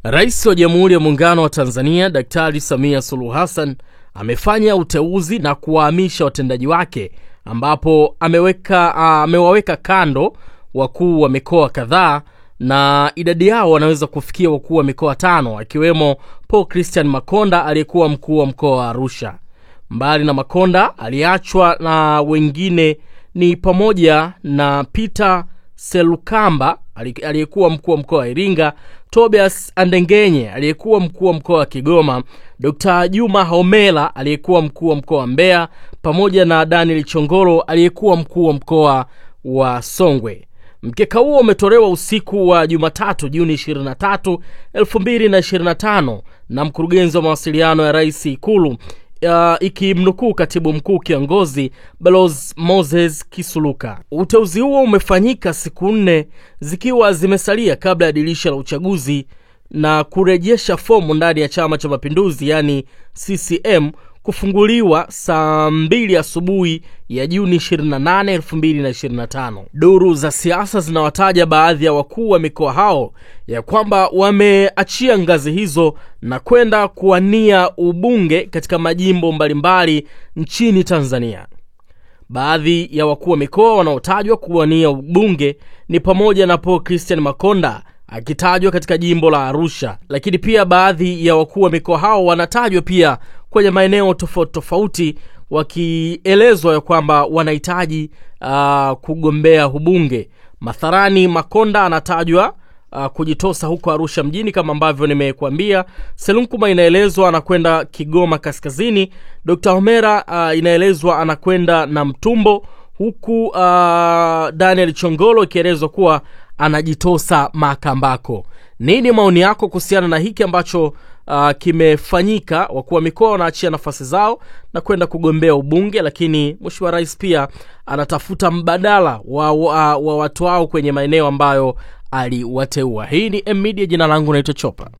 Rais wa Jamhuri ya Muungano wa Tanzania Daktari Samia Suluhu Hassan amefanya uteuzi na kuwahamisha watendaji wake, ambapo amewaweka kando wakuu wa mikoa kadhaa, na idadi yao wanaweza kufikia wakuu wa mikoa 5, akiwemo Paul Christian Makonda aliyekuwa mkuu wa mkoa wa Arusha. Mbali na Makonda, aliachwa na wengine ni pamoja na Peter Selukamba aliyekuwa mkuu wa mkoa wa Iringa, Tobias Andengenye aliyekuwa mkuu wa mkoa wa Kigoma, Dr. Juma Homela aliyekuwa mkuu wa mkoa wa Mbeya, pamoja na Daniel Chongolo aliyekuwa mkuu wa mkoa wa Songwe. Mkeka huo umetolewa usiku wa Jumatatu Juni 23, 2025 na mkurugenzi wa mawasiliano ya Rais Ikulu, ikimnukuu katibu mkuu kiongozi Balozi Moses Kisuluka. Uteuzi huo umefanyika siku 4 zikiwa zimesalia kabla ya dirisha la uchaguzi na kurejesha fomu ndani ya Chama cha Mapinduzi yani CCM kufunguliwa saa 2 asubuhi ya Juni 28, 2025. Duru za siasa zinawataja baadhi ya wakuu wa mikoa hao ya kwamba wameachia ngazi hizo na kwenda kuwania ubunge katika majimbo mbalimbali nchini Tanzania. Baadhi ya wakuu wa mikoa wanaotajwa kuwania ubunge ni pamoja na Paul Christian Makonda akitajwa katika jimbo la Arusha, lakini pia baadhi ya wakuu wa mikoa hao wanatajwa pia kwenye maeneo tofauti wakielezwa ya kwamba wanahitaji kugombea ubunge. Mathalani, Makonda anatajwa kujitosa huko Arusha mjini kama ambavyo nimekuambia. Selunkuma inaelezwa anakwenda Kigoma Kaskazini. Dr. Homera inaelezwa anakwenda na Mtumbo, huku Daniel Chongolo ikielezwa kuwa anajitosa Makambako. Nini maoni yako kuhusiana na hiki ambacho kimefanyika? Wakuu wa mikoa wanaachia nafasi zao na kwenda kugombea ubunge, lakini Mheshimiwa Rais pia anatafuta mbadala wa watu wao kwenye maeneo ambayo aliwateua. Hii ni M Media, jina langu naitwa Chopa.